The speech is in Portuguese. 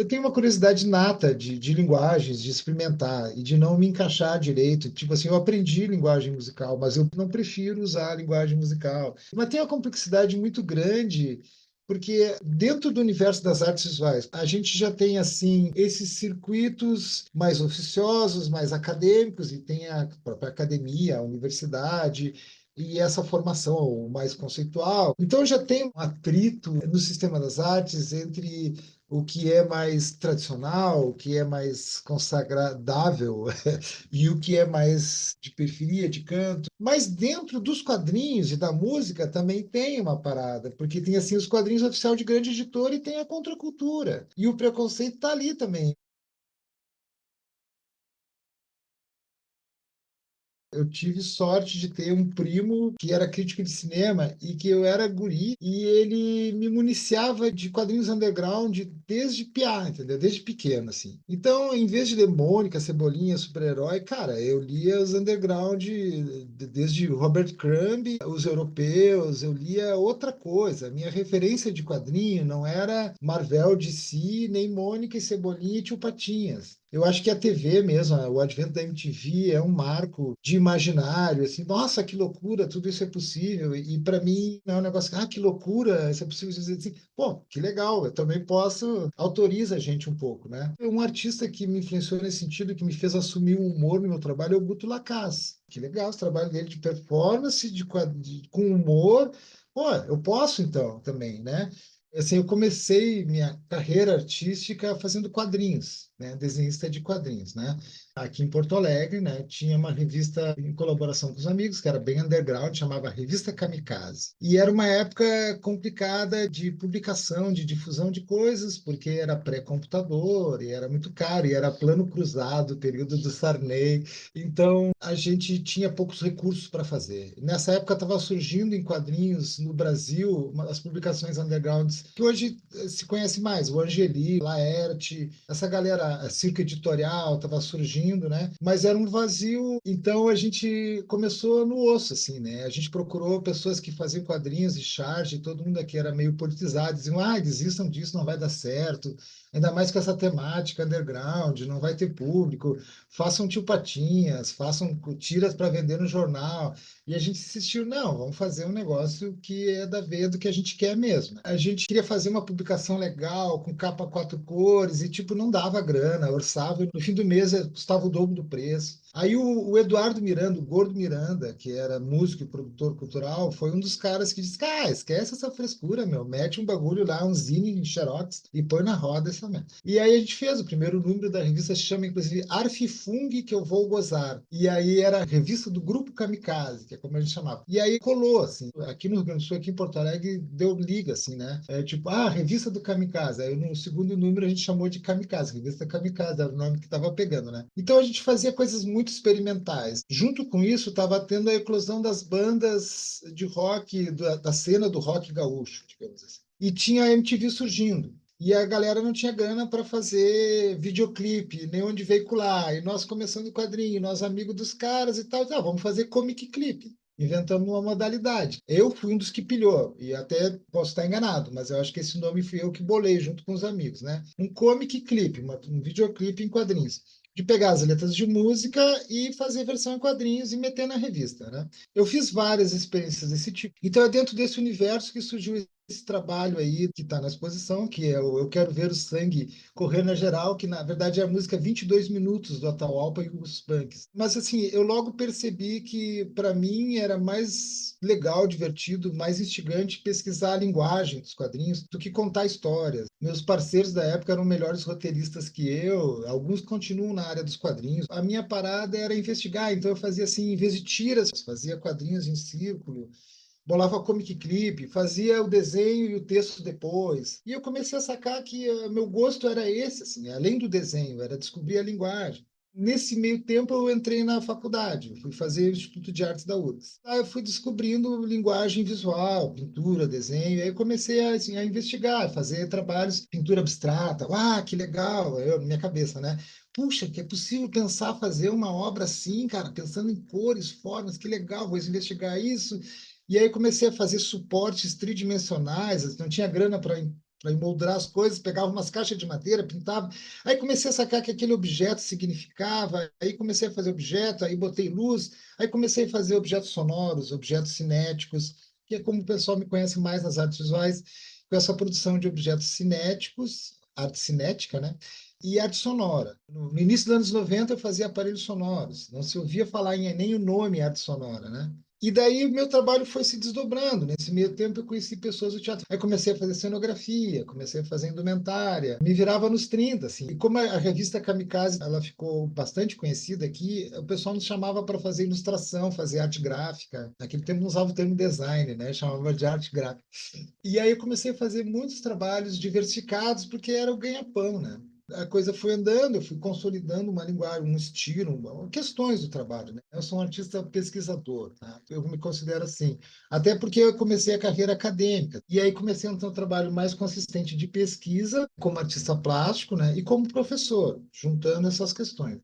Eu tenho uma curiosidade nata de linguagens, de experimentar e de não me encaixar direito. Tipo assim, eu aprendi linguagem musical, mas eu não prefiro usar a linguagem musical. Mas tem uma complexidade muito grande, porque dentro do universo das artes visuais, a gente já tem assim esses circuitos mais oficiosos, mais acadêmicos, e tem a própria academia, a universidade. E essa formação mais conceitual. Então, já tem um atrito no sistema das artes entre o que é mais tradicional, o que é mais consagradável e o que é mais de periferia, de canto. Mas dentro dos quadrinhos e da música também tem uma parada, porque tem assim os quadrinhos oficial de grande editora e tem a contracultura. E o preconceito está ali também. Eu tive sorte de ter um primo que era crítico de cinema e que eu era guri e ele me municiava de quadrinhos underground desde piá, entendeu? Desde pequeno, assim. Então, em vez de ler Mônica, Cebolinha, super-herói, cara, eu lia os underground desde Robert Crumb, os europeus, eu lia outra coisa. A minha referência de quadrinho não era Marvel, DC, nem Mônica e Cebolinha e Tio Patinhas. Eu acho que a TV mesmo, o advento da MTV é um marco de imaginário, assim, nossa, que loucura, tudo isso é possível. E para mim não é um negócio, que loucura, isso é possível dizer assim, pô, que legal, eu também posso, autoriza a gente um pouco, né? Um artista que me influenciou nesse sentido, que me fez assumir o humor no meu trabalho é o Guto Lacaz. Que legal, esse trabalho dele de performance, com humor. Pô, eu posso então também, né? Assim, eu comecei minha carreira artística fazendo quadrinhos, né? Desenhista de quadrinhos, né? Aqui em Porto Alegre, né? Tinha uma revista em colaboração com os amigos, que era bem underground, chamava Revista Kamikaze. E era uma época complicada de publicação, de difusão de coisas, porque era pré-computador, e era muito caro, e era plano cruzado, período do Sarney. Então, a gente tinha poucos recursos para fazer. Nessa época estava surgindo em quadrinhos no Brasil as publicações undergrounds que hoje se conhece mais, o Angeli, Laerte, essa galera, a Circo Editorial estava surgindo, né? Mas era um vazio, então a gente começou no osso, assim, né? A gente procurou pessoas que faziam quadrinhos e charge, todo mundo aqui era meio politizado, diziam, desistam disso, não vai dar certo, ainda mais com essa temática underground, não vai ter público, façam tio Patinhas, façam tiras para vender no jornal. E a gente insistiu, não, vamos fazer um negócio que é da veia do que a gente quer mesmo. A gente queria fazer uma publicação legal, com capa quatro cores, e tipo, não dava grana, orçava, e no fim do mês custava o dobro do preço. Aí o Eduardo Miranda, o Gordo Miranda, que era músico e produtor cultural, foi um dos caras que disse, esquece essa frescura, meu, mete um bagulho lá, um zine em xerox e põe na roda essa merda. E aí a gente fez o primeiro número da revista, se chama inclusive Arfifung que eu vou gozar. E aí era a revista do Grupo Kamikaze, que é como a gente chamava. E aí colou, assim, aqui no Rio Grande do Sul, aqui em Porto Alegre, deu liga, assim, né? É tipo, revista do Kamikaze. Aí no segundo número a gente chamou de Kamikaze, revista Kamikaze, era o nome que estava pegando, né? Então a gente fazia coisas muito experimentais. Junto com isso, estava tendo a eclosão das bandas de rock, da cena do rock gaúcho, digamos assim. E tinha a MTV surgindo. E a galera não tinha grana para fazer videoclipe, nem onde veicular. E nós começando o quadrinho, nós amigos dos caras e tal, vamos fazer comic clip. Inventamos uma modalidade. Eu fui um dos que pilhou, e até posso estar enganado, mas eu acho que esse nome fui eu que bolei junto com os amigos, né? Um comic clip, um videoclipe em quadrinhos. De pegar as letras de música e fazer versão em quadrinhos e meter na revista, né? Eu fiz várias experiências desse tipo. Então é dentro desse universo que surgiu esse trabalho aí que está na exposição, que é o Eu Quero Ver o Sangue Correr na Geral, que na verdade é a música 22 minutos do Atahualpa e os Punks. Mas assim, eu logo percebi que para mim era mais legal, divertido, mais instigante pesquisar a linguagem dos quadrinhos do que contar histórias. Meus parceiros da época eram melhores roteiristas que eu, alguns continuam na área dos quadrinhos. A minha parada era investigar, então eu fazia assim, em vez de tiras, fazia quadrinhos em círculo, bolava comic clip, fazia o desenho e o texto depois. E eu comecei a sacar que meu gosto era esse, assim, além do desenho, era descobrir a linguagem. Nesse meio tempo, eu entrei na faculdade, fui fazer o Instituto de Artes da URGS. Aí eu fui descobrindo linguagem visual, pintura, desenho, aí eu comecei assim, a investigar, fazer trabalhos, pintura abstrata. Que legal, eu, na minha cabeça, né? Puxa, que é possível pensar fazer uma obra assim, cara, pensando em cores, formas, que legal, vou investigar isso. E aí comecei a fazer suportes tridimensionais, não tinha grana para para emoldurar as coisas, pegava umas caixas de madeira, pintava. Aí comecei a sacar que aquele objeto significava, aí comecei a fazer objeto, aí botei luz, aí comecei a fazer objetos sonoros, objetos cinéticos, que é como o pessoal me conhece mais nas artes visuais, com essa produção de objetos cinéticos, arte cinética, né? E arte sonora. No início dos anos 90 eu fazia aparelhos sonoros, não se ouvia falar em nem o nome arte sonora, né? E daí o meu trabalho foi se desdobrando. Nesse meio tempo eu conheci pessoas do teatro. Aí comecei a fazer cenografia, comecei a fazer indumentária. Me virava nos 30, assim. E como a revista Kamikaze, ela ficou bastante conhecida aqui, o pessoal nos chamava para fazer ilustração, fazer arte gráfica. Naquele tempo não usava o termo design, né? Chamava de arte gráfica. E aí eu comecei a fazer muitos trabalhos diversificados, porque era o ganha-pão, né? A coisa foi andando, eu fui consolidando uma linguagem, um estilo, questões do trabalho, né? Eu sou um artista pesquisador, tá? Eu me considero assim. Até porque eu comecei a carreira acadêmica. E aí comecei a ter um trabalho mais consistente de pesquisa, como artista plástico, né? E como professor, juntando essas questões.